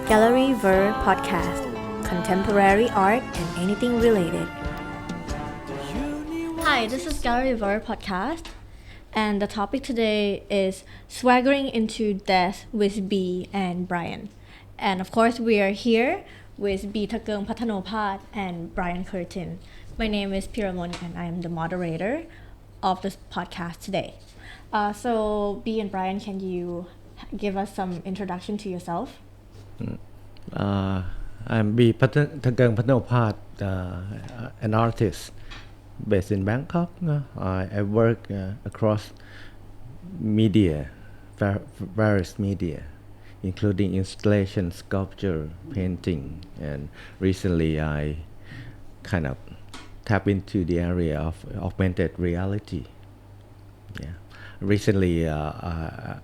Gallery VER Podcast Contemporary Art and Anything Related. Hi, this is Gallery VER Podcast, and the topic today is Swaggering into Death with Be and Brian. And of course, we are here with Be Takerng Pattanopas and Brian Curtin. My name is Pearamon, and I am the moderator of this podcast today. So, Be and Brian, can you give us some introduction to yourself? I'm Be Takerng Pattanopas, an artist based in Bangkok. I work across media, various media, including installation, sculpture, painting, and recently I kind of tap into the area of augmented reality. Yeah, recently I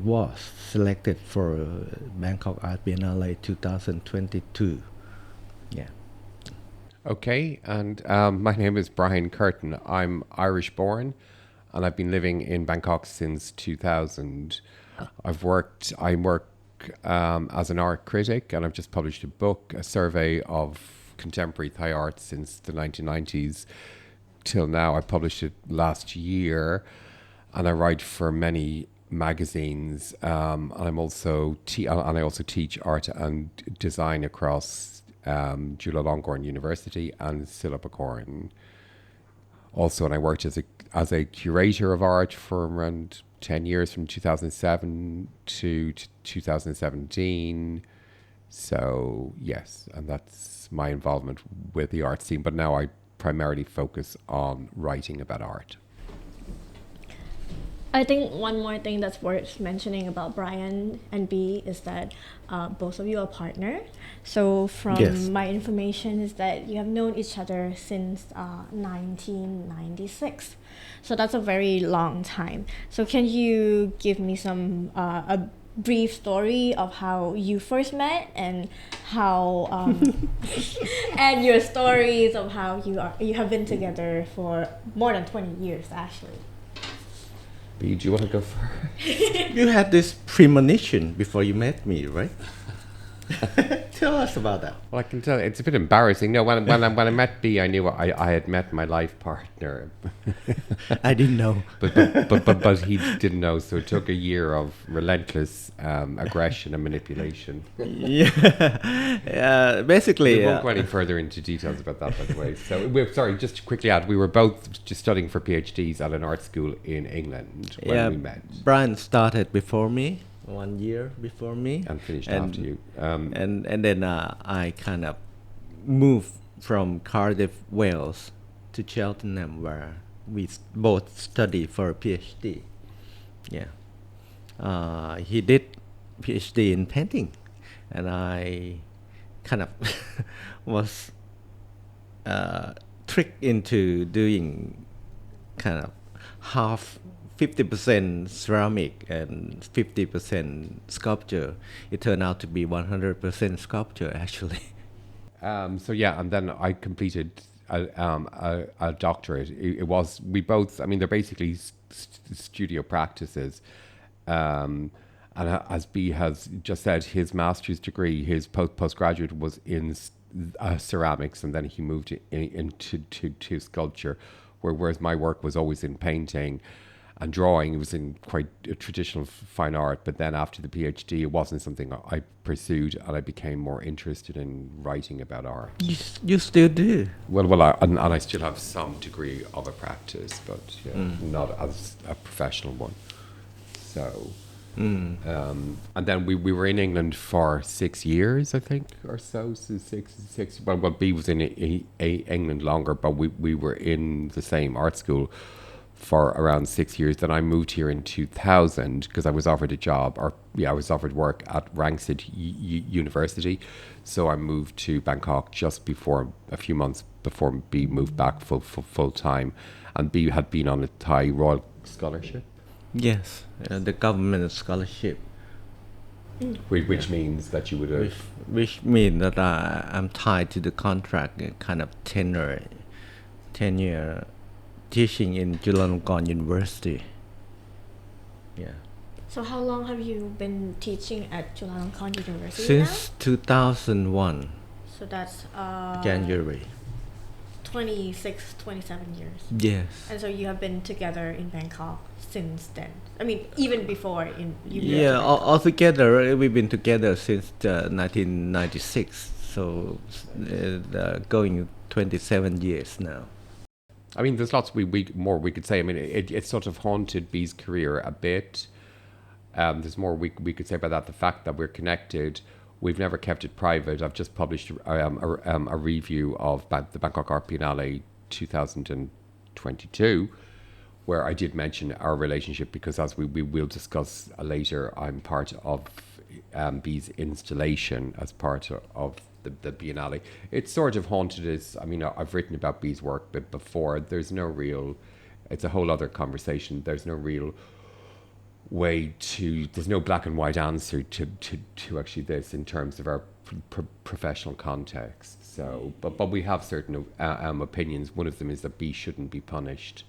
was selected for Bangkok Art Biennale 2022. Yeah. Okay, and my name is Brian Curtin. I'm Irish born, and I've been living in Bangkok since 2000. I work as an art critic, and I've just published a book, a survey of contemporary Thai art since the 1990s till now. I published it last year, and I write for many magazines, and I also teach art and design across Chulalongkorn University and Silpakorn. Also, and I worked as a curator of art for around 10 years, from 2007 to 2017. So yes, and that's my involvement with the art scene. But now I primarily focus on writing about art. I think one more thing that's worth mentioning about Brian and B is that both of you are partners. So from my information is that you have known each other since 1996. So that's a very long time. So can you give me some a brief story of how you first met and how and your stories of how you have been together for more than 20 years actually. B, do you want to go first? You had this premonition before you met me, right? Tell us about that. Well, I can tell it's a bit embarrassing. No, when I met B, I knew I had met my life partner. I didn't know, but he didn't know. So it took a year of relentless aggression and manipulation. Yeah, basically. We won't go any further into details about that, by the way. So sorry, just to quickly add, we were both just studying for PhDs at an art school in England when we met. Brian started before me. 1 year before me, and finished after you. And then I kind of moved from Cardiff, Wales, to Cheltenham, where we both studied for a PhD. Yeah, he did PhD in painting, and I kind of was tricked into doing kind of half. 50% ceramic and 50% sculpture. It turned out to be 100% sculpture, actually. So yeah, and then I completed a doctorate. It was, we both, I mean, they're basically studio practices. And as B has just said, his master's degree, his postgraduate was in ceramics, and then he moved into sculpture, whereas my work was always in painting and drawing. It was in quite a traditional fine art, but then after the PhD, it wasn't something I pursued, and I became more interested in writing about art. You still do? Well, I still have some degree of a practice, but not as a professional one. So, and then we were in England for 6 years, I think, or so. So six. Well, B was in England longer, but we were in the same art school for around 6 years. Then I moved here in 2000 because I was offered a job, I was offered work at Rangsit University. So I moved to Bangkok just before, a few months before B moved back full time. And B had been on a Thai Royal Scholarship. Yes, the government scholarship. Which means that you would have... Which means that I'm tied to the contract, kind of tenure teaching in Chulalongkorn University. Yeah. So how long have you been teaching at Chulalongkorn University Since 2001 now? So that's January. 26, 27 years. Yes. And so you have been together in Bangkok since then. I mean, even before you moved to Yeah, Bangkok. altogether we've been together since 1996. So going 27 years now. I mean, there's lots more we could say. I mean, it sort of haunted B's career a bit. There's more we could say about that. The fact that we're connected, we've never kept it private. I've just published a review of the Bangkok Art Biennale 2022, where I did mention our relationship because, as we will discuss later, I'm part of B's installation as part of the Biennale. It's sort of haunted us. I mean, I've written about B's work before. There's no real, it's a whole other conversation. There's no real way to, there's no black and white answer to actually this in terms of our professional context. So, but we have certain opinions. One of them is that B shouldn't be punished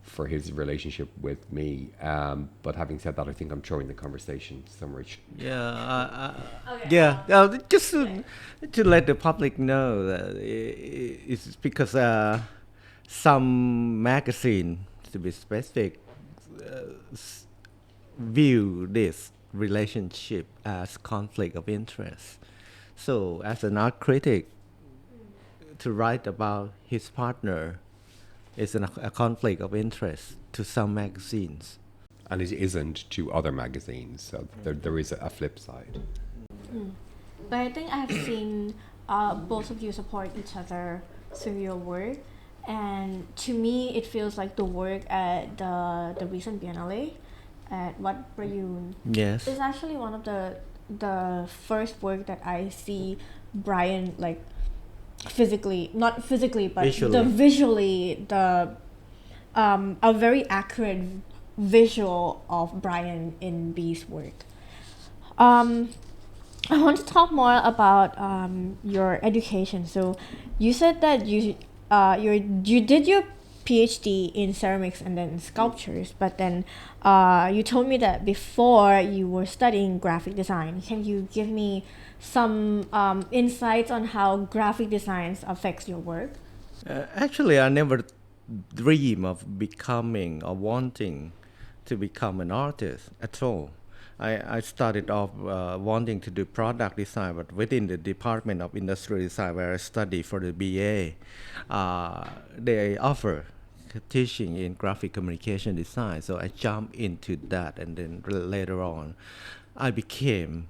for his relationship with me. But having said that, I think I'm throwing the conversation somewhere. Yeah, Okay. yeah. Just to let the public know that it's because some magazine, to be specific, view this relationship as conflict of interest. So, as an art critic, to write about his partner is a conflict of interest to some magazines. And it isn't to other magazines. So there is a flip side. But I think I have seen both of you support each other through your work. And to me, it feels like the work at the recent Biennale at Wat Prayun Yes. is actually one of the first work that I see Brian like physically, not physically, but visually a very accurate visual of Brian in B's work. I want to talk more about your education. So you said that you did your PhD in ceramics and then sculptures, but then you told me that before you were studying graphic design. Can you give me some insights on how graphic design affects your work? Actually, I never dream of becoming or wanting to become an artist at all. I started off wanting to do product design, but within the Department of Industrial Design, where I studied for the BA, they offer teaching in graphic communication design. So I jumped into that, and then later on, I became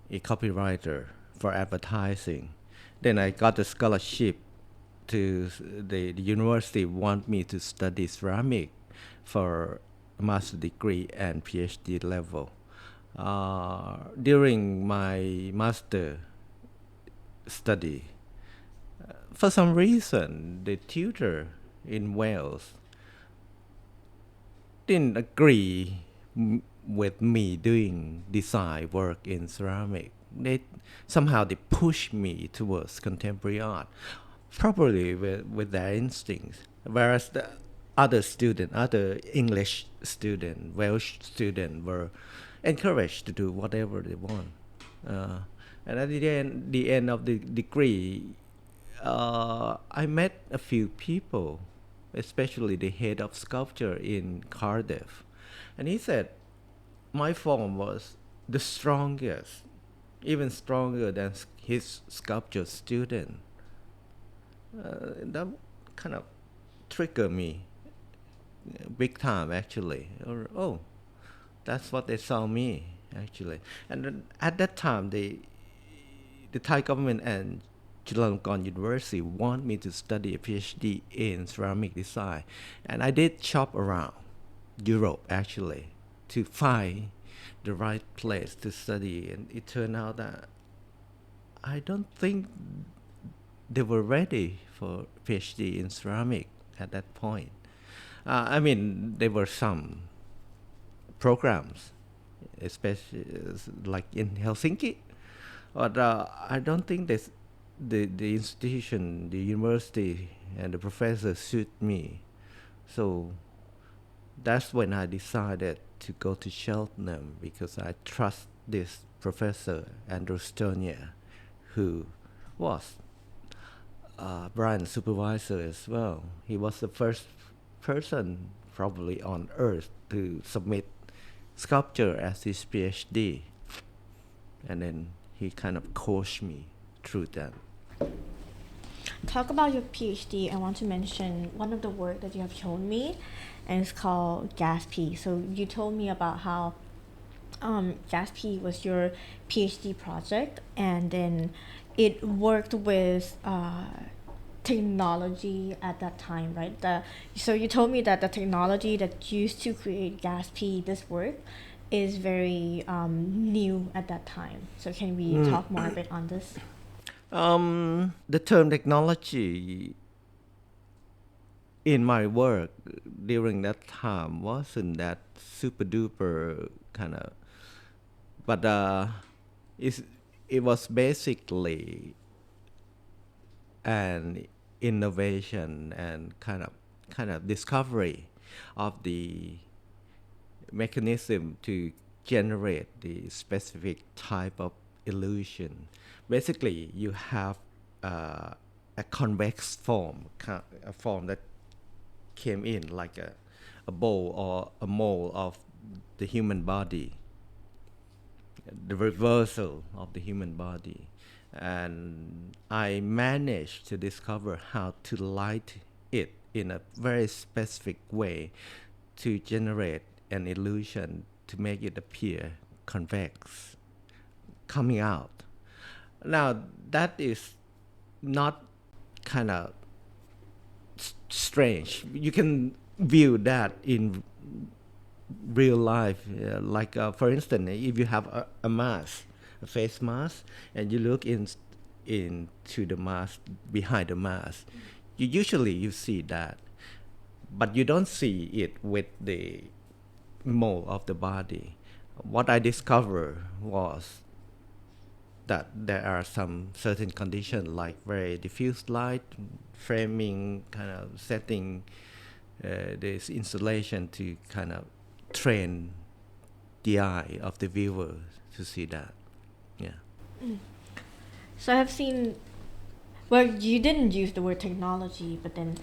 a copywriter for advertising. Then I got a scholarship to the university want me to study ceramic for master degree and PhD level. During my master study, for some reason, the tutor in Wales didn't agree with me doing design work in ceramic. They pushed me towards contemporary art, probably with their instincts. Whereas the other English student, Welsh student were encouraged to do whatever they want. And at the end of the degree, I met a few people, especially the head of sculpture in Cardiff. And he said my form was the strongest, even stronger than his sculpture student. That kind of triggered me big time, actually. Oh, that's what they saw me, actually. And then at that time, the Thai government and Chulalongkorn University want me to study a PhD in ceramic design. And I did shop around Europe, actually, to find the right place to study. And it turned out that I don't think they were ready for PhD in ceramic at that point. I mean, there were some programs, especially like in Helsinki, but I don't think the institution, the university, and the professors suit me. So that's when I decided to go to Cheltenham because I trust this professor, Andrew Stonier, who was Brian's supervisor as well. He was the first person probably on earth to submit sculpture as his PhD. And then he kind of coached me through that. Talk about your PhD. I want to mention one of the work that you have shown me, and it's called Gas-P. So you told me about how Gas-P was your PhD project, and then it worked with technology at that time, right? So you told me that the technology that used to create Gas-P, this work, is very new at that time. So can we talk more a bit on this? The term technology in my work during that time wasn't that super duper kind of, but it was basically an innovation and kind of discovery of the mechanism to generate the specific type of illusion. Basically, you have a convex form, a form that came in like a bowl or a mold of the human body, the reversal of the human body. And I managed to discover how to light it in a very specific way to generate an illusion to make it appear convex, coming out. Now, that is not kind of strange. You can view that in real life. For instance, if you have a mask, a face mask, and you look into the mask, behind the mask, you see that. But you don't see it with the mold of the body. What I discovered was that there are some certain conditions like very diffuse light, framing, kind of setting this installation to kind of train the eye of the viewer to see that. Yeah. So I have seen, well, you didn't use the word technology, but then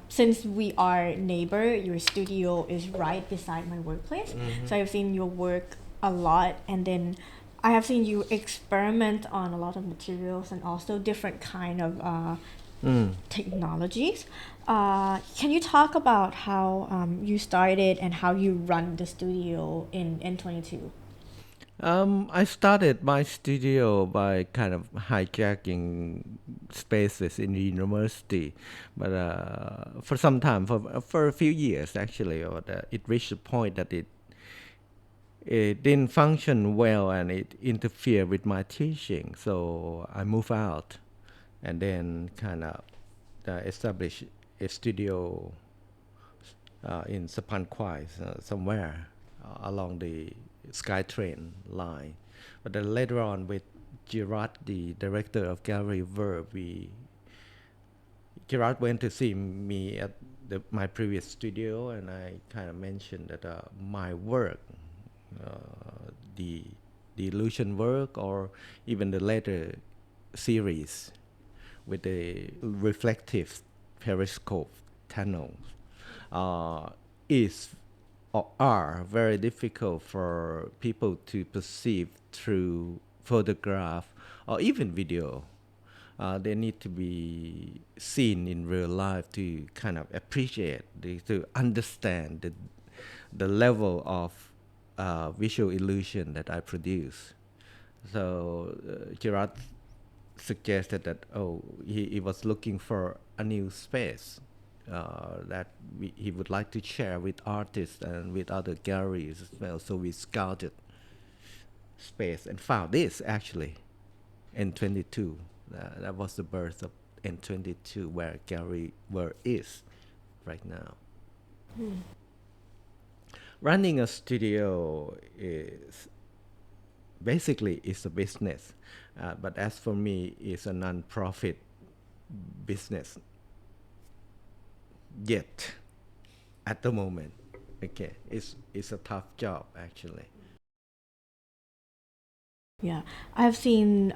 since we are neighbor, your studio is right beside my workplace. So I've seen your work a lot, and then I have seen you experiment on a lot of materials and also different kind of technologies. Can you talk about how you started and how you run the studio in N22? I started my studio by kind of hijacking spaces in the university, but for some time, for a few years actually, it reached a point that it didn't function well and it interfered with my teaching. So I moved out and then kind of established a studio in Sapan Kwai, somewhere along the SkyTrain line. But then later on with Gerard, the director of Gallery VER, Gerard went to see me at my previous studio, and I kind of mentioned that my work, the illusion work, or even the later series with the reflective periscope tunnels, is or are very difficult for people to perceive through photograph or even video. They need to be seen in real life to kind of appreciate, to understand the level of visual illusion that I produce. So Gerard suggested that he was looking for a new space that he would like to share with artists and with other galleries as well. So we scouted space and found this actually N22. That was the birth of N22, where Gallery VER is right now. Running a studio is basically a business, but as for me, it's a non-profit business. Yet, at the moment, Okay, it's a tough job actually. Yeah, I've seen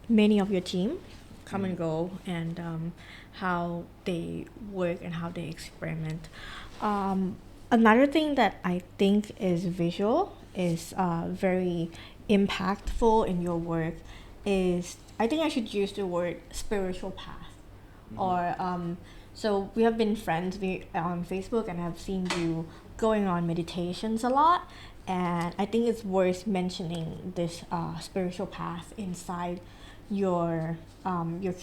many of your team come and go, and how they work and how they experiment. Another thing that I think is visual is very impactful in your work is, I think I should use the word spiritual path. Or so we have been friends on Facebook, and I've seen you going on meditations a lot, and I think it's worth mentioning this spiritual path inside your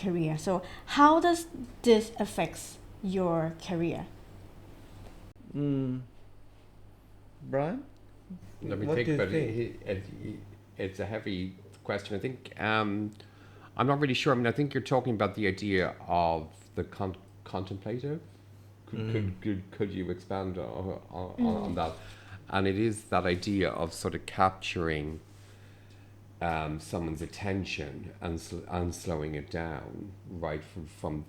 career. So how does this affects your career? Mm, Brian, Let me what think do you about think? It's a heavy question. I think I'm not really sure. I mean, I think you're talking about the idea of the contemplative. Could you expand on that? And it is that idea of sort of capturing someone's attention and slowing it down right from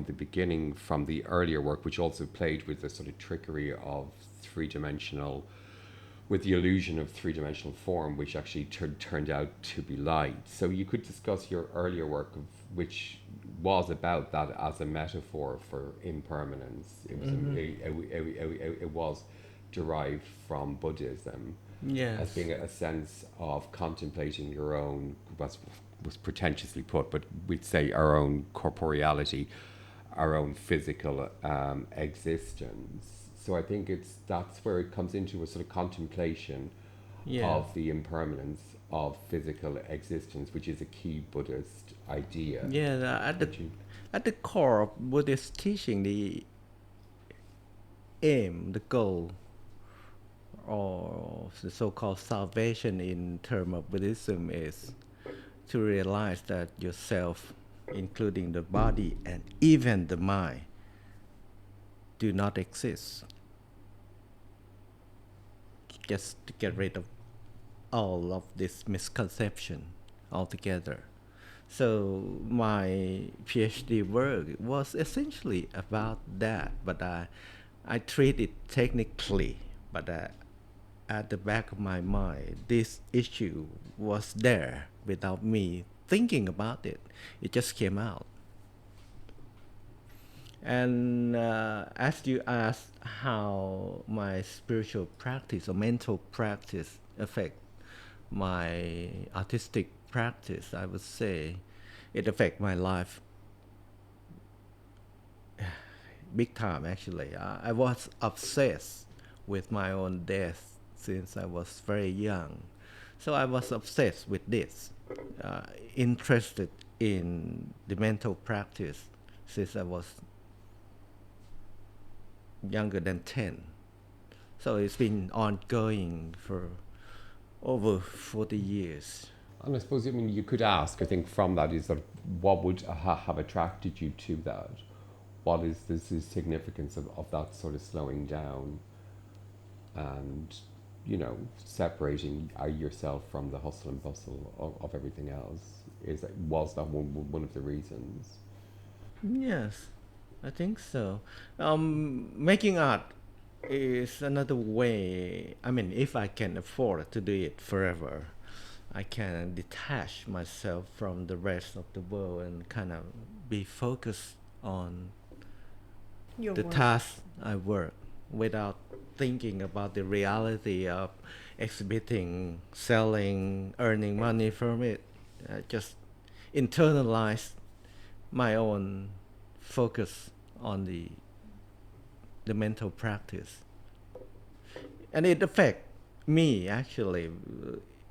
the beginning, from the earlier work, which also played with the sort of trickery of three-dimensional, with the illusion of three-dimensional form, which actually turned out to be light. So you could discuss your earlier work, which was about that as a metaphor for impermanence. It was it was derived from Buddhism as Yes. being a sense of contemplating your own, was pretentiously put, but we'd say our own corporeality, our own physical existence. So I think that's where it comes into a sort of contemplation Yeah. of the impermanence of physical existence, which is a key Buddhist idea. Yeah, at the core of Buddhist teaching, the aim, the goal, or the so-called salvation in term of Buddhism is to realize that yourself, including the body and even the mind, do not exist. Just to get rid of all of this misconception altogether. So my PhD work was essentially about that, but I treat it technically, but at the back of my mind, this issue was there without me thinking about it. It just came out. And as you asked how my spiritual practice or mental practice affect my artistic practice, I would say it affect my life big time actually. I was obsessed with my own death since I was very young. So I was obsessed with this, interested in the mental practice since I was younger than 10. So it's been ongoing for over 40 years. And I suppose, I mean, you could ask, I think, from that is that what would have attracted you to that? What is the significance of that sort of slowing down and, you know, separating yourself from the hustle and bustle of everything else? Was that one of the reasons? Yes, I think so. Making art is another way. I mean, if I can afford to do it forever, I can detach myself from the rest of the world and kind of be focused on Your the work. task I work without thinking about the reality of exhibiting, selling, earning money from it. Just internalize my own focus on the mental practice, and it affect me actually.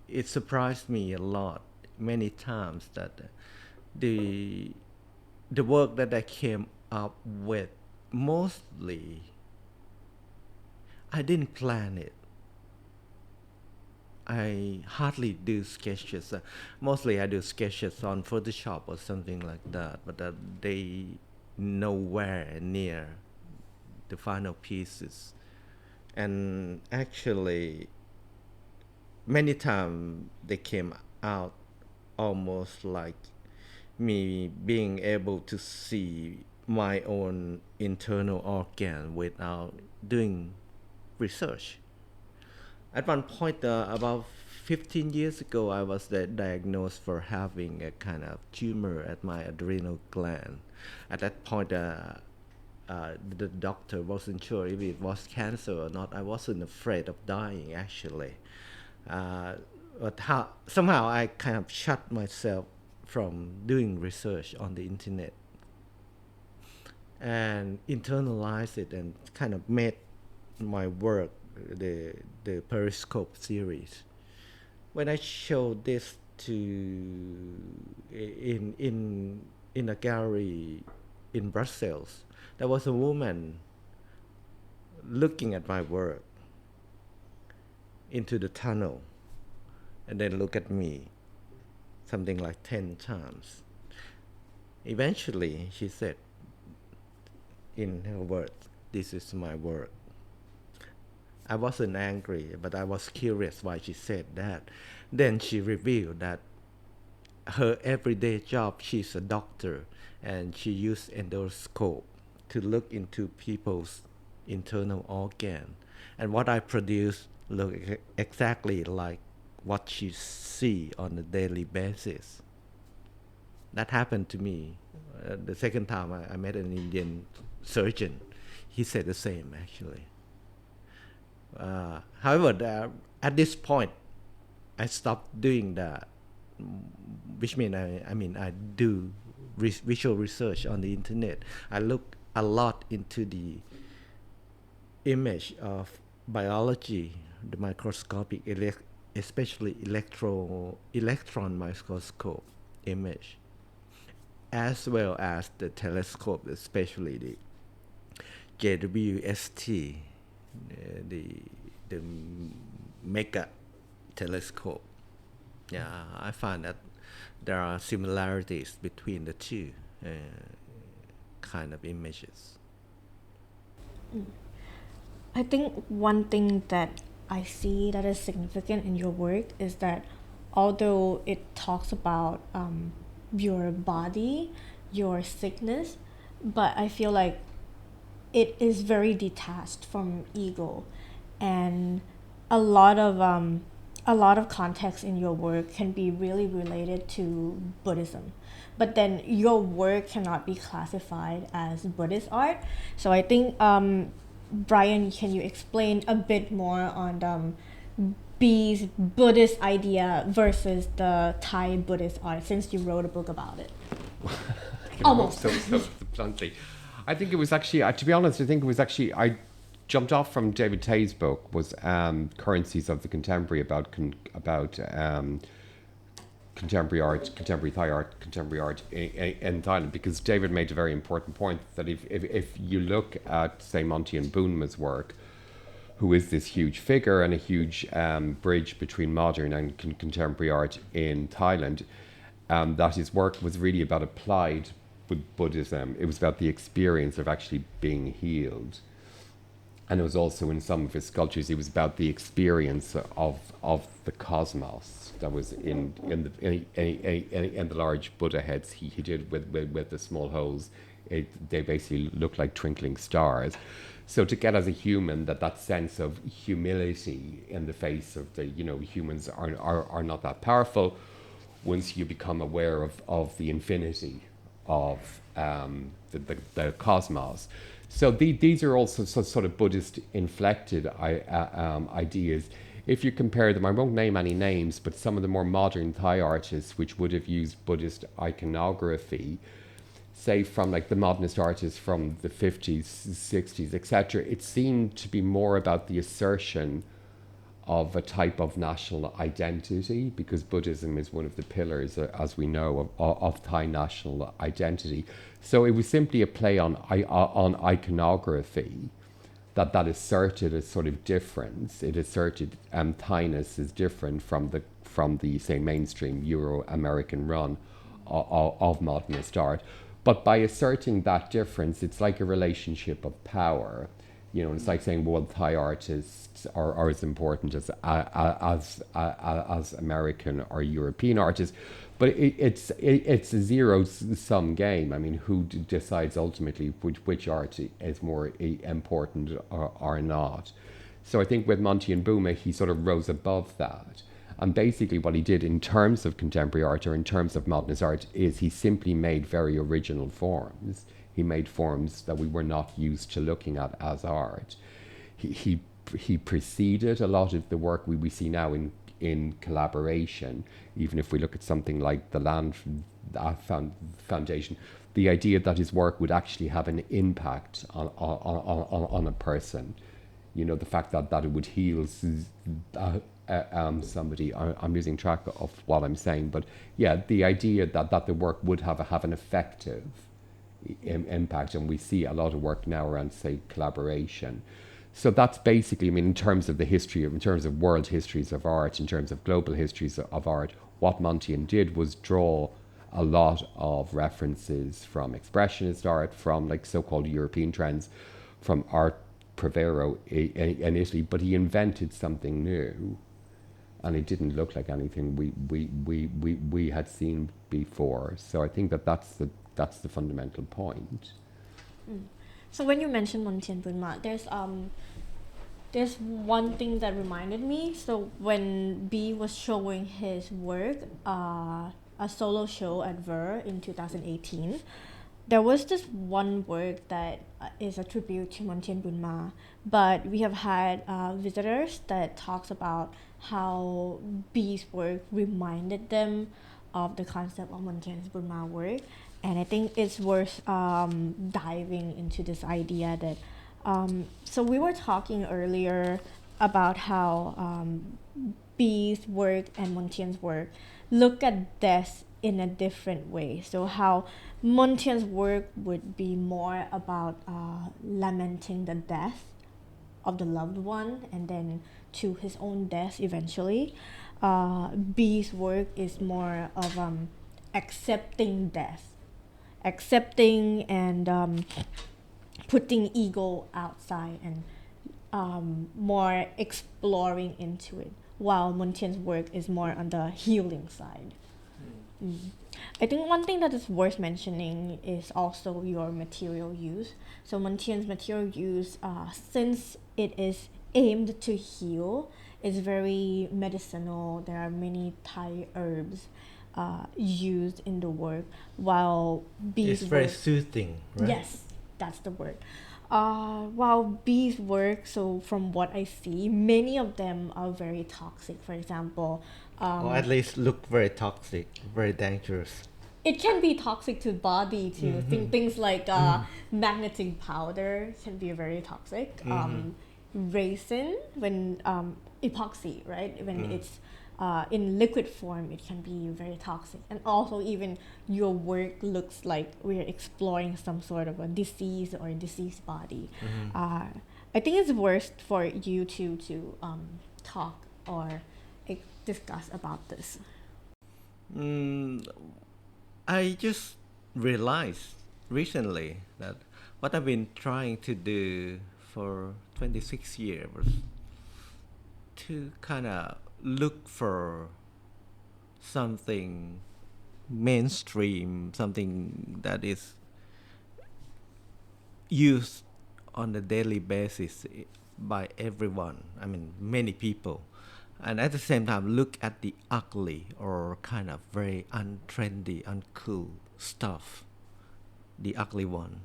It surprised me a lot many times that the the work that I came up with, mostly I didn't plan it. I hardly do sketches. Mostly I do sketches on Photoshop or something like that, but they nowhere near the final pieces. And actually, many times they came out almost like me being able to see my own internal organ without doing research. At one point, about 15 years ago, I was diagnosed for having a kind of tumor at my adrenal gland. At that point, the doctor wasn't sure if it was cancer or not. I wasn't afraid of dying, actually. But somehow I kind of shut myself from doing research on the internet and internalized it and kind of made my work the Periscope series. When I showed this to in a gallery in Brussels, there was a woman looking at my work into the tunnel and then look at me something like 10 times. Eventually she said in her words, "This is my work." I wasn't angry, but I was curious why she said that. Then she revealed that her everyday job, she's a doctor, and she used endoscope to look into people's internal organ. And what I produce look exactly like what she see on a daily basis. That happened to me. The second time I met an Indian surgeon. He said the same, actually. However, at this point, I stopped doing that, which means I do visual research on the internet. I look a lot into the image of biology, the microscopic, especially electron microscope image, as well as the telescope, especially the JWST, the mega telescope. Yeah, I find that there are similarities between the two kind of images. I think one thing that I see that is significant in your work is that although it talks about your body, your sickness, but I feel like it is very detached from ego, and a lot of context in your work can be really related to Buddhism, but then your work cannot be classified as Buddhist art. So I think Brian, can you explain a bit more on B's Buddhist idea versus the Thai Buddhist art, since you wrote a book about it? Almost. So bluntly. I think it was actually, to be honest, I jumped off from David Tay's book, was Currencies of the Contemporary, about contemporary art, contemporary Thai art, contemporary art in Thailand, because David made a very important point that if you look at, say, Monty and Boomer's work, who is this huge figure and a huge bridge between modern and contemporary art in Thailand, that his work was really about applied with Buddhism. It was about the experience of actually being healed. And it was also, in some of his sculptures, it was about the experience of the cosmos that was in the large Buddha heads he did with the small holes. They basically look like twinkling stars. So to get as a human that sense of humility in the face of humans are not that powerful, once you become aware of the infinity of the cosmos. So these are also sort of Buddhist inflected ideas. If you compare them, I won't name any names, but some of the more modern Thai artists which would have used Buddhist iconography, say from like the modernist artists from the 50s, 60s, etc., it seemed to be more about the assertion of a type of national identity, because Buddhism is one of the pillars, as we know, of Thai national identity. So it was simply a play on iconography that asserted a sort of difference. It asserted Thainess is different from the say mainstream Euro-American run of modernist art. But by asserting that difference, it's like a relationship of power. It's like saying, well, Thai artists are as important as American or European artists. But it's a zero-sum game. I mean, who decides ultimately which art is more important or not? So I think with Monty and Boomer, he sort of rose above that. And basically what he did in terms of contemporary art or in terms of modernist art is he simply made very original forms. He made forms that we were not used to looking at as art. He preceded a lot of the work we see now in collaboration. Even if we look at something like the Land Foundation, the idea that his work would actually have an impact on a person, you know, the fact that it would heal somebody. I'm losing track of what I'm saying, but yeah, the idea that the work would have an effective impact, and we see a lot of work now around, say, collaboration. So that's basically, I mean, in terms of the history, in terms of world histories of art, in terms of global histories of art, what Montian did was draw a lot of references from expressionist art, from like so-called European trends, from art Pravero in Italy, but he invented something new, and it didn't look like anything we had seen before. So I think that's the fundamental point. So when you mentioned Monty and Boomer, there's one thing that reminded me. So when B was showing his work, a solo show at VER in 2018, there was this one work that is a tribute to Monty and Boomer, but we have had visitors that talks about how B's work reminded them of the concept of Monty and Boomer work. And I think it's worth diving into this idea that so we were talking earlier about how B's work and Montian's work look at death in a different way. So how Montian's work would be more about lamenting the death of the loved one and then to his own death eventually. B's work is more of accepting death, accepting and putting ego outside and more exploring into it, while Montian's work is more on the healing side. I think one thing that is worth mentioning is also your material use. So Montian's material use, since it is aimed to heal, is very medicinal. There are many Thai herbs used in the work, while B's it's very work, soothing, right? yes, that's the word. While B's work, so from what I see, many of them are very toxic. For example, Or at least look very toxic, very dangerous. it can be toxic to body too. Things like magnetic powder can be very toxic. Resin, when epoxy, right? When it's in liquid form, it can be very toxic. And also, even your work looks like we're exploring some sort of a disease or a diseased body. I think it's worth for you to talk or discuss about this. I just realized recently that what I've been trying to do for 26 years was to kind of look for something mainstream, something that is used on a daily basis by everyone. I mean, many people. And at the same time, look at the ugly or kind of very untrendy, uncool stuff, the ugly one,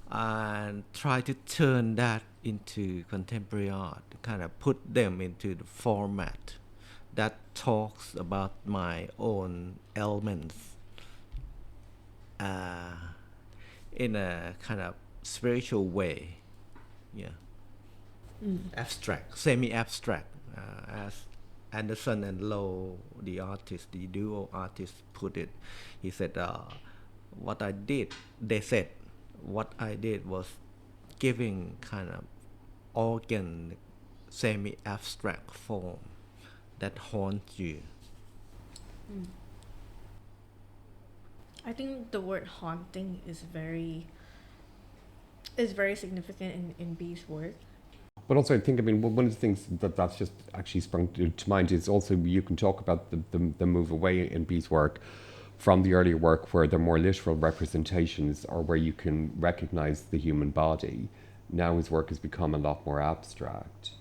and try to turn that into contemporary art, kind of put them into the format that talks about my own elements in a kind of spiritual way, yeah, abstract, semi-abstract, as Anderson and Lowe, the artist, the duo artist, put it. He said, what I did, they said, what I did was giving kind of organ, semi-abstract form that haunts you. I think the word haunting is very significant in B's work. But also, I think, I mean, one of the things that's just actually sprung to mind is also you can talk about the move away in B's work from the earlier work where they're more literal representations or where you can recognize the human body, now his work has become a lot more abstract.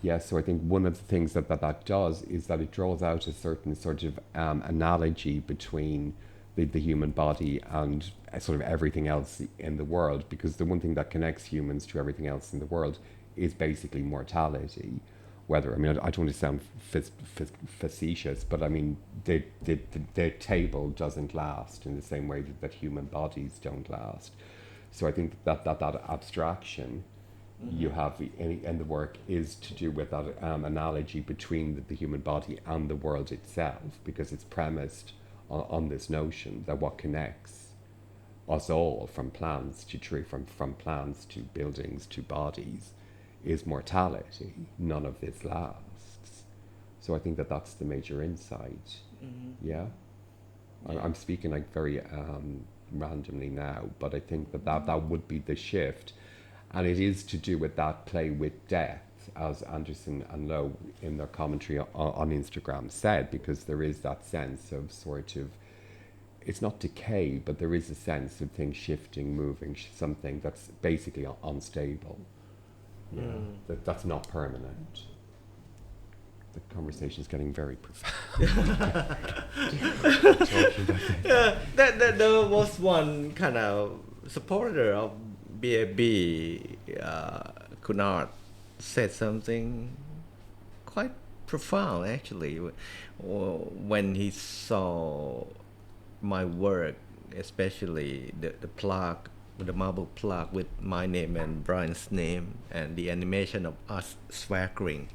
Yes, so I think one of the things that does is that it draws out a certain sort of analogy between the human body and sort of everything else in the world, because the one thing that connects humans to everything else in the world is basically mortality. Whether, I mean, I don't want to sound facetious, but I mean, the table doesn't last in the same way that human bodies don't last. So I think that abstraction you have in the work is to do with that analogy between the human body and the world itself, because it's premised on this notion that what connects us all, from plants to tree, from plants to buildings to bodies, is mortality. None of this lasts. So I think that's the major insight. Yeah? I'm speaking like very randomly now, but I think that would be the shift. And it is to do with that play with death, as Anderson and Lowe in their commentary on Instagram said, because there is that sense of sort of, it's not decay, but there is a sense of things shifting, moving, something that's basically unstable. Yeah, that's not permanent. The conversation is getting very profound. Yeah, there was one kind of supporter of BAB, Cunard, said something quite profound actually when he saw my work, especially the plaque, the marble plaque with my name and Brian's name, and the animation of us swaggering,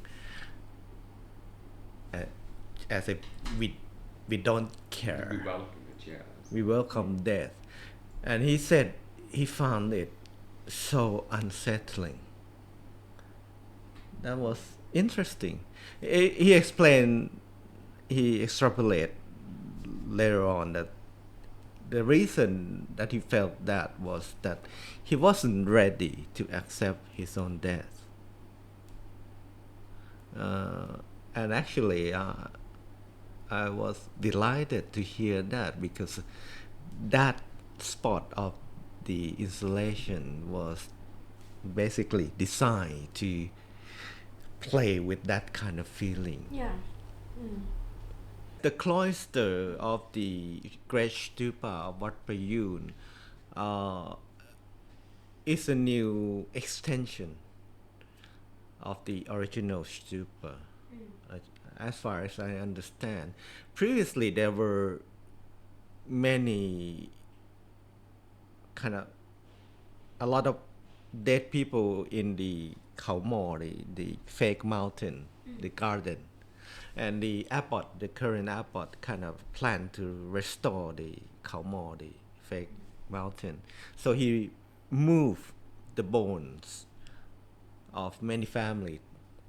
as if we don't care. We welcome it, yes. We welcome death. And he said he found it so unsettling. That was interesting. He explained, he extrapolated later on that the reason that he felt that was that he wasn't ready to accept his own death. And actually, I was delighted to hear that, because that spot of the installation was basically designed to play with that kind of feeling. Yeah. The cloister of the Great Stupa of Wat Prayun is a new extension of the original stupa, as far as I understand. Previously, there were many a lot of dead people in the Khao Mo, the fake mountain, the garden. And the abbot, the current abbot, kind of planned to restore the Khao Mo, the fake mountain. So he moved the bones of many families,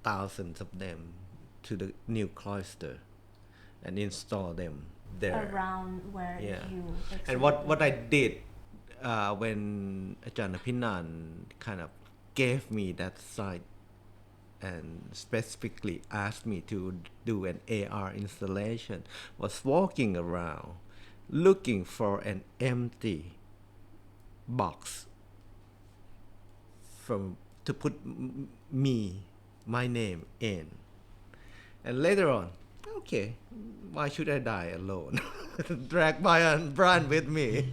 thousands of them, to the new cloister and installed them there. Around where Yeah. you And what I did when Ajahn Pinan kind of gave me that site and specifically asked me to do an AR installation, was walking around looking for an empty box to put my name in. And later on, okay, why should I die alone? Drag Brian with me.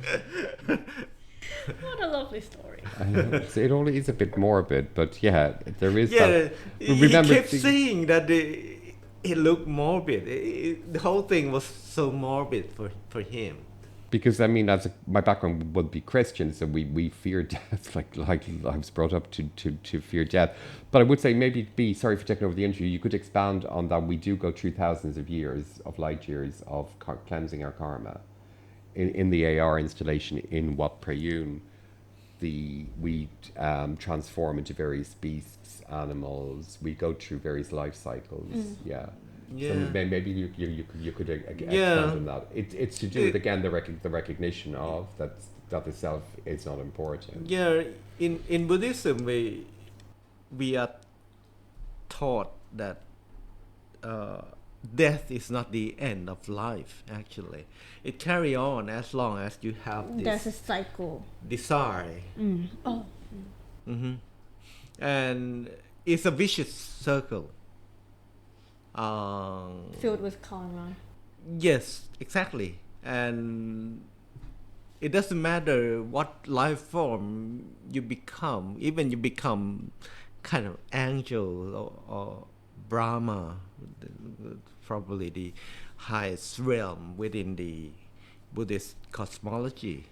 What a lovely story. It only is a bit morbid, but yeah, there is Yeah, that. he kept saying that it looked morbid. The whole thing was so morbid for him. Because I mean, my background would be Christian, so we fear death. Like I was brought up to fear death. But I would say maybe sorry for taking over the interview. You could expand on that. We do go through thousands of years, of light years, of cleansing our karma. In the AR installation in Wat Prayun, we transform into various beasts, animals. We go through various life cycles. Yeah. Yeah. So maybe you could expand on that. It's to do with again the recognition of that the self is not important. Yeah, in Buddhism we are taught that death is not the end of life. Actually, it carry on as long as you have There's a this cycle. desire. Oh, And it's a vicious circle. filled with karma. Yes, exactly. And it doesn't matter what life form you become, even you become kind of angel or Brahma, probably the highest realm within the Buddhist cosmology.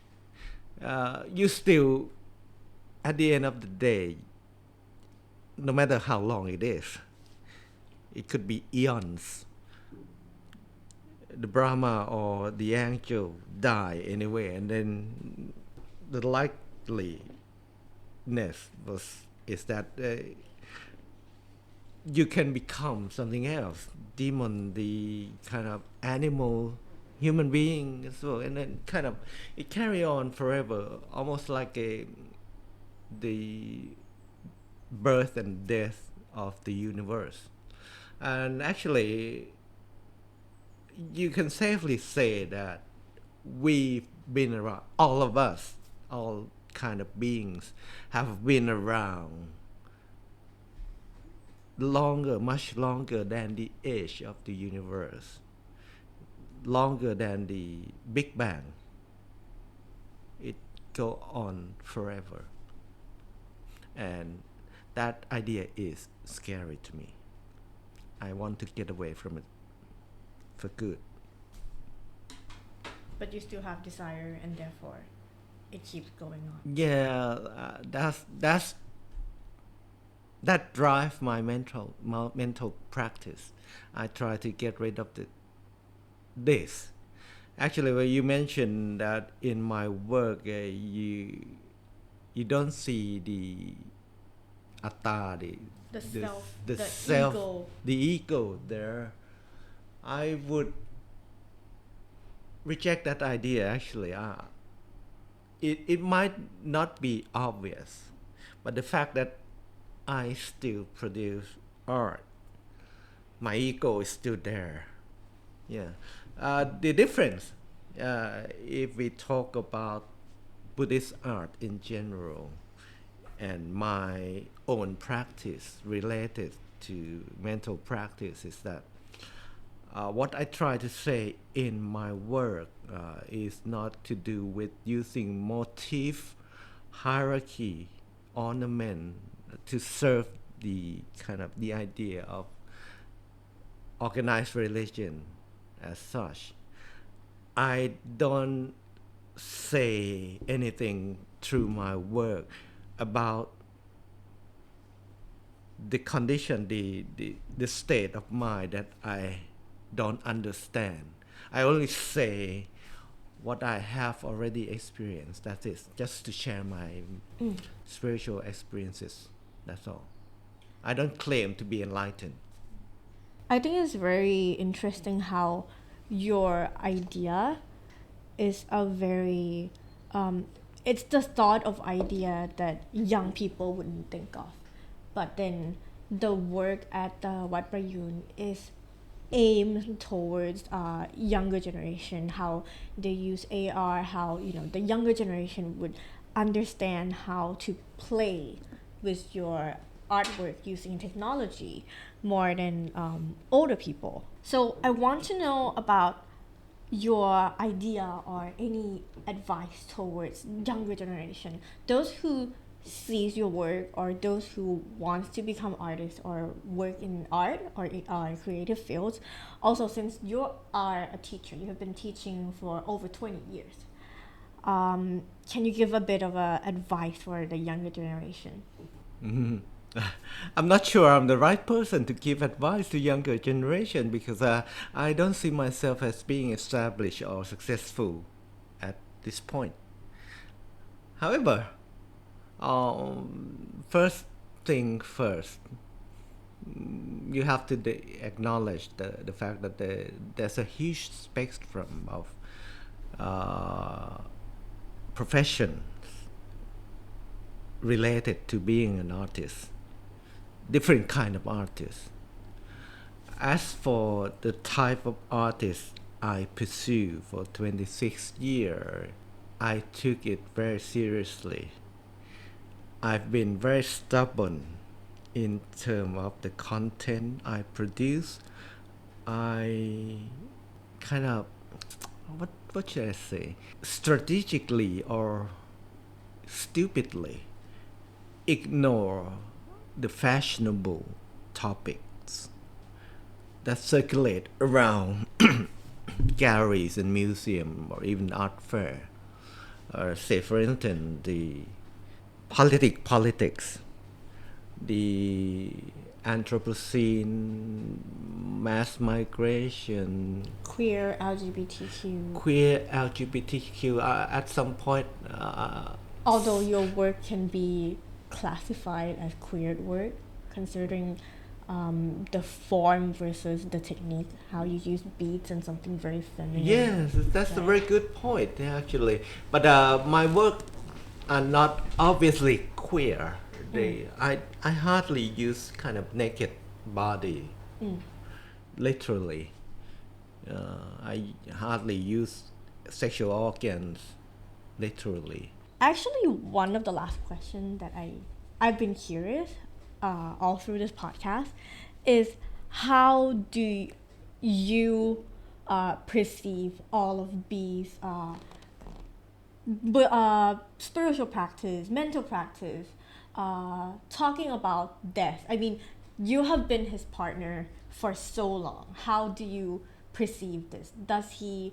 You still, at the end of the day, no matter how long it is, it could be eons. The Brahma or the angel die anyway, and then the likeliness is that you can become something else, demon, the kind of animal, human being as well, and then kind of it carry on forever, almost like the birth and death of the universe. And actually, you can safely say that we've been around, all of us, all kind of beings have been around longer, much longer than the age of the universe, longer than the Big Bang. It go on forever. And that idea is scary to me. I want to get away from it for good. But you still have desire, and therefore it keeps going on. Yeah, that drive my mental practice. I try to get rid of this. Actually, when you mentioned that in my work, you don't see the atta, The self, the the self, ego. the ego there. I would reject that idea. Actually, it might not be obvious, but the fact that I still produce art, my ego is still there. Yeah. The difference, if we talk about Buddhist art in general and my own practice related to mental practice, is that what I try to say in my work is not to do with using motif, hierarchy, ornament to serve the kind of the idea of organized religion as such. I don't say anything through my work about the condition, the state of mind that I don't understand. I only say what I have already experienced. That is just to share my spiritual experiences. That's all. I don't claim to be enlightened. I think it's very interesting how your idea is a very it's the thought of idea that young people wouldn't think of, but then the work at the Wat Prayun is aimed towards younger generation, how they use AR, how the younger generation would understand how to play with your artwork using technology more than older people. So I want to know about your idea or any advice towards younger generation, those who sees your work or those who wants to become artists or work in art or creative fields. Also, since you are a teacher, you have been teaching for over 20 years, can you give a bit of advice for the younger generation? I'm not sure I'm the right person to give advice to younger generation because I don't see myself as being established or successful at this point. However, first thing first, you have to acknowledge the fact that there's a huge spectrum of professions related to being an artist, different kind of artists. As for the type of artist I pursue for 26 years, I took it very seriously. I've been very stubborn in terms of the content I produce. I kind of, what should I say, strategically or stupidly ignore the fashionable topics that circulate around galleries and museums or even art fair. Say for instance the politics, the Anthropocene, mass migration, Queer LGBTQ. At some point. Although your work can be classified as queer work, considering the form versus the technique, how you use beats and something very feminine. Yes, that's a very good point actually. But my work are not obviously queer. I hardly use kind of naked body, literally. I hardly use sexual organs, literally. Actually, one of the last questions that I've been curious all through this podcast is how do you perceive all of these spiritual practice, mental practice, talking about death? I mean, you have been his partner for so long. How do you perceive this? Does he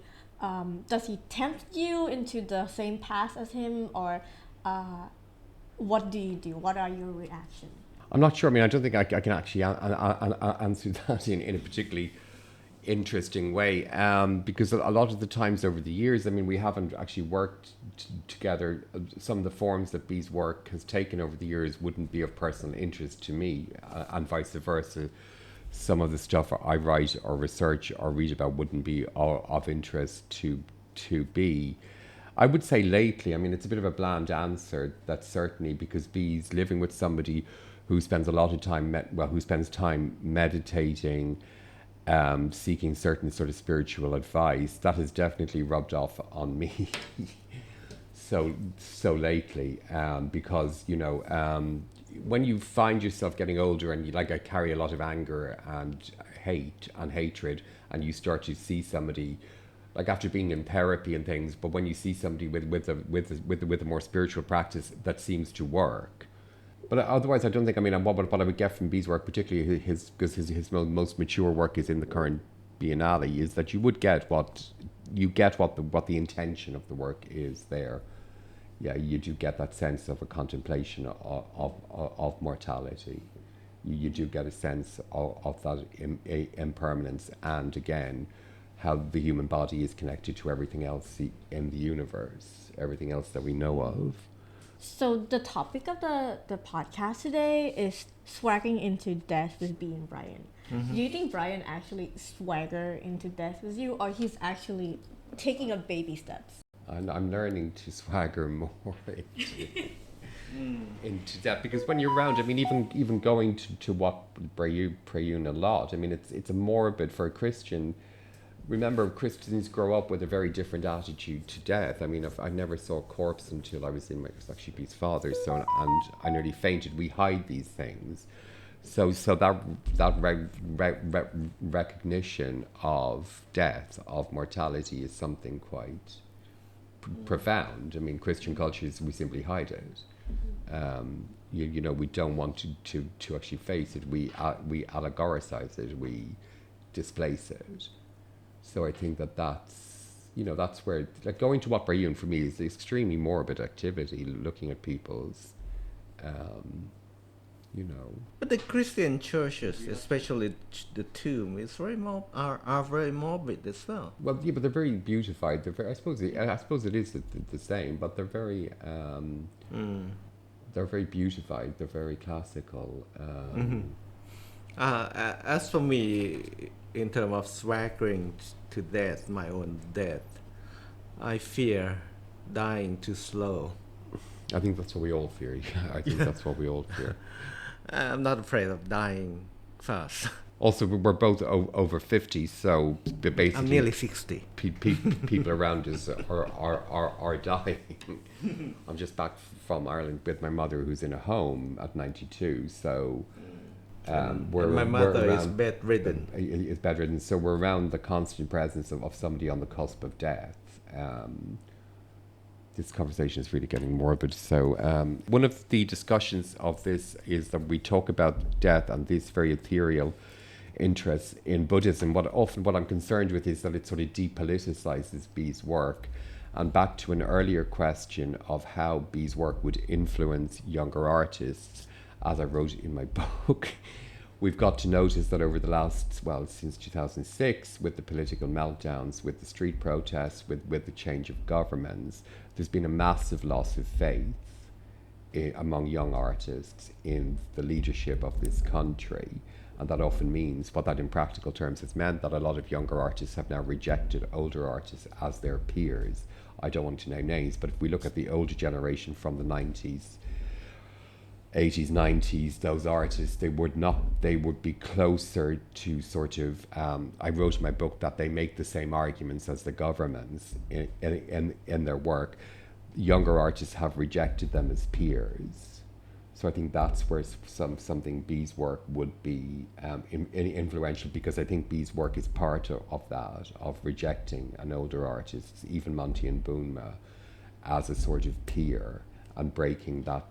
tempt you into the same path as him, or what do you do? What are your reactions? I'm not sure. I mean, I don't think I can actually answer that in a particularly interesting way, because a lot of the times over the years, I mean, we haven't actually worked together. Some of the forms that Bee's work has taken over the years wouldn't be of personal interest to me, and vice versa. Some of the stuff I write or research or read about wouldn't be of interest to Bee. I would say lately, I mean, it's a bit of a bland answer, that's certainly because Bee's living with somebody who spends a lot of time, who spends time meditating, seeking certain sort of spiritual advice. That has definitely rubbed off on me so lately, because, you know, when you find yourself getting older and you I carry a lot of anger and hate and hatred, and you start to see somebody, like after being in therapy and things, but when you see somebody with a more spiritual practice that seems to work. But otherwise, I don't think, I mean, what I would get from Bee's work, particularly his most mature work is in the current Biennale, is that you would get what the intention of the work is there. Yeah, you do get that sense of a contemplation of mortality. You do get a sense of that impermanence, and again, how the human body is connected to everything else in the universe, everything else that we know of. So the topic of the podcast today is swaggering into death with Bee and Brian. Mm-hmm. Do you think Brian actually swagger into death with you, or he's actually taking a baby steps? I'm learning to swagger more into that, because when you're around, I mean, even going to what Prayun a lot, I mean, it's a morbid for a Christian. Remember, Christians grow up with a very different attitude to death. I mean, I never saw a corpse until it was actually Bee's father, and I nearly fainted. We hide these things. So that recognition of death, of mortality, is something quite profound. I mean, Christian cultures, we simply hide it. You know, we don't want to actually face it. We allegoricize it. We displace it. So I think that's where, like, going to what Prayun for me is extremely morbid activity, looking at people's, you know. But the Christian churches, especially the tomb, is are very morbid as well. Well, yeah, but they're very beautified. I suppose it is the same, but they're very beautified. They're very classical. As for me, in terms of swaggering to death, my own death, I fear dying too slow. I think that's what we all fear. I think that's what we all fear. I'm not afraid of dying fast. Also, we're both over 50, so basically I'm nearly 60. People around us are dying. I'm just back from Ireland with my mother, who's in a home at 92. So My mother is bedridden. Is bedridden. So we're around the constant presence of somebody on the cusp of death. This conversation is really getting morbid. So one of the discussions of this is that we talk about death and this very ethereal interest in Buddhism. What I'm concerned with is that it sort of depoliticizes Be's work. And back to an earlier question of how Be's work would influence younger artists, as I wrote in my book, we've got to notice that over the last, since 2006, with the political meltdowns, with the street protests, with the change of governments, there's been a massive loss of faith among young artists in the leadership of this country. And that often means, what that in practical terms has meant, that a lot of younger artists have now rejected older artists as their peers. I don't want to name names, but if we look at the older generation from the 90s, 80s, 90s, those artists, they would be closer to sort of, I wrote in my book that they make the same arguments as the governments in their work. Younger artists have rejected them as peers. So I think that's where something Be's work would be influential, because I think Be's work is part of that, of rejecting an older artist, even Monty and Boomer, as a sort of peer, and breaking that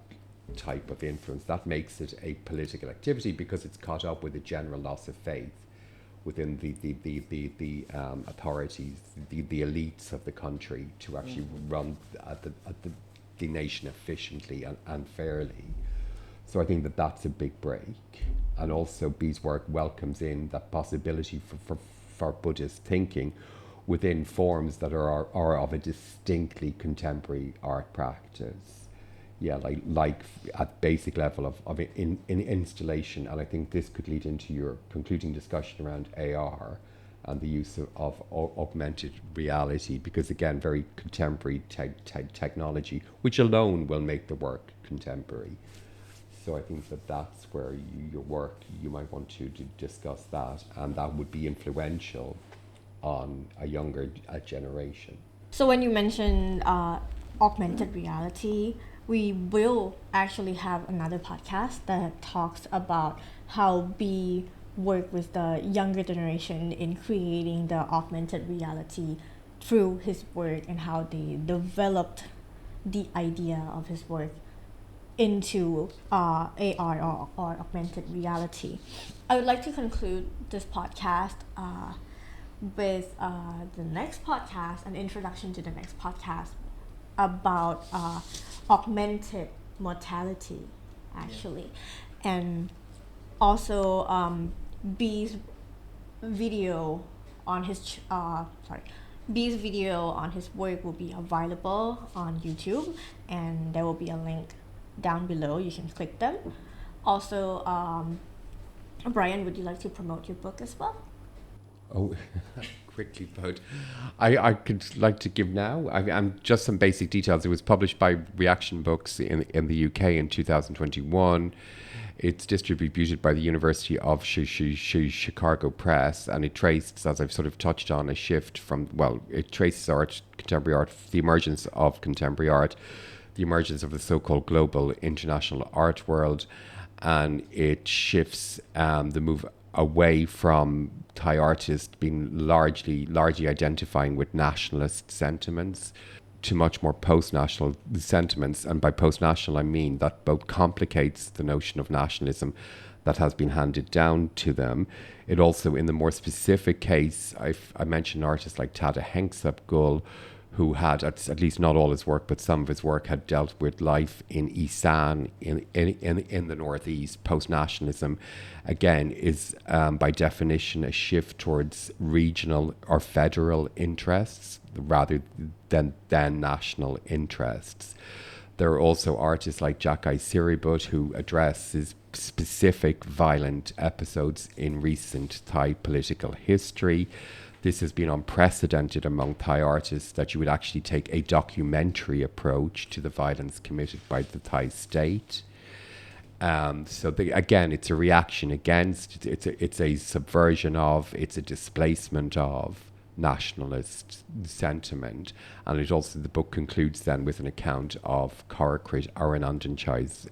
type of influence. That makes it a political activity because it's caught up with a general loss of faith within the authorities, the elites of the country, to actually run the nation efficiently and fairly. So I think that that's a big break. And also Be's work welcomes in that possibility for Buddhist thinking within forms that are of a distinctly contemporary art practice. Yeah, like at basic level of in installation. And I think this could lead into your concluding discussion around AR and the use of augmented reality, because again, very contemporary technology, which alone will make the work contemporary. So I think that's where your work, you might want to discuss that, and that would be influential on a younger generation. So when you mentioned augmented reality, we will actually have another podcast that talks about how Be work with the younger generation in creating the augmented reality through his work, and how they developed the idea of his work into AR or augmented reality. I would like to conclude this podcast with the next podcast, an introduction to the next podcast about augmented mortality, actually. And also Be's video on his Be's video on his work will be available on YouTube, and there will be a link down below. You can click them. Also, Brian, would you like to promote your book as well? Oh, quickly, but I could like to give now. I'm just some basic details. It was published by Reaction Books in the UK in 2021. It's distributed by the University of Chicago Press, and it traces, as I've sort of touched on, a shift from, it traces contemporary art, the emergence of contemporary art, the emergence of the so-called global international art world, and it shifts the move away from Thai artists being largely identifying with nationalist sentiments to much more post-national sentiments. And by post-national, I mean that both complicates the notion of nationalism that has been handed down to them. It also, in the more specific case, I mentioned artists like Tada Hengsabgul, who had, at least not all his work, but some of his work had dealt with life in Isan, in the Northeast. Post-nationalism, again, is by definition a shift towards regional or federal interests rather than national interests. There are also artists like Jakai Siribut, who addresses specific violent episodes in recent Thai political history. This has been unprecedented among Thai artists, that you would actually take a documentary approach to the violence committed by the Thai state. Again, it's a reaction against, it's a subversion of, it's a displacement of nationalist sentiment. And it also, the book concludes then with an account of Coracrit Aranandan Chai's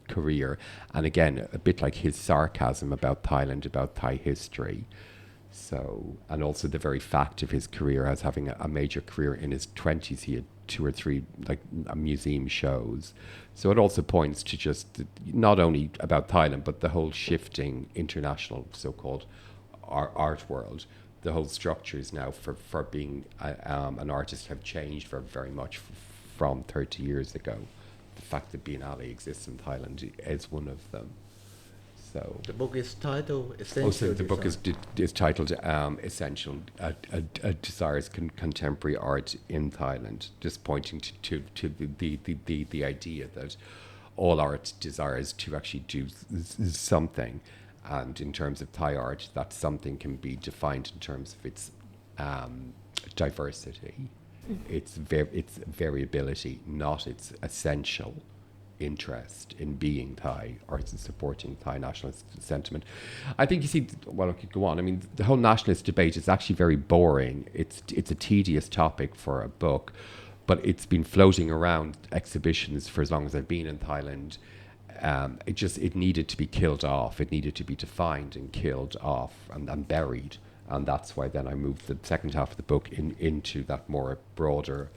career. And again, a bit like his sarcasm about Thailand, about Thai history. So, and also the very fact of his career as having a major career in his 20s. He had 2 or 3 museum shows. So it also points to just not only about Thailand, but the whole shifting international so-called art world. The whole structures now for being an artist have changed very much from 30 years ago. The fact that Biennale exists in Thailand is one of them. So the book is titled Essential. The book is titled Essential Desires Contemporary Art in Thailand, just pointing to the idea that all art desires to actually do something. And in terms of Thai art, that something can be defined in terms of its diversity, its variability, not its essential interest in being Thai or supporting Thai nationalist sentiment. I think you see, well, I could go on. I mean, the whole nationalist debate is actually very boring. It's a tedious topic for a book, but it's been floating around exhibitions for as long as I've been in Thailand. It needed to be killed off. It needed to be defined and killed off and buried. And that's why then I moved the second half of the book into that more broader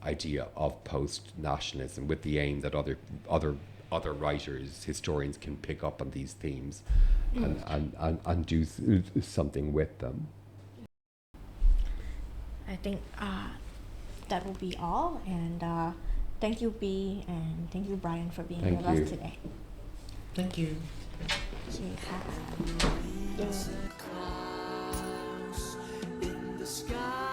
idea of post-nationalism, with the aim that other writers, historians can pick up on these themes and do something with them. I think that will be all. And thank you, B, and thank you, Brian, for being with us today. Thank you. โอเคค่ะ in the sky.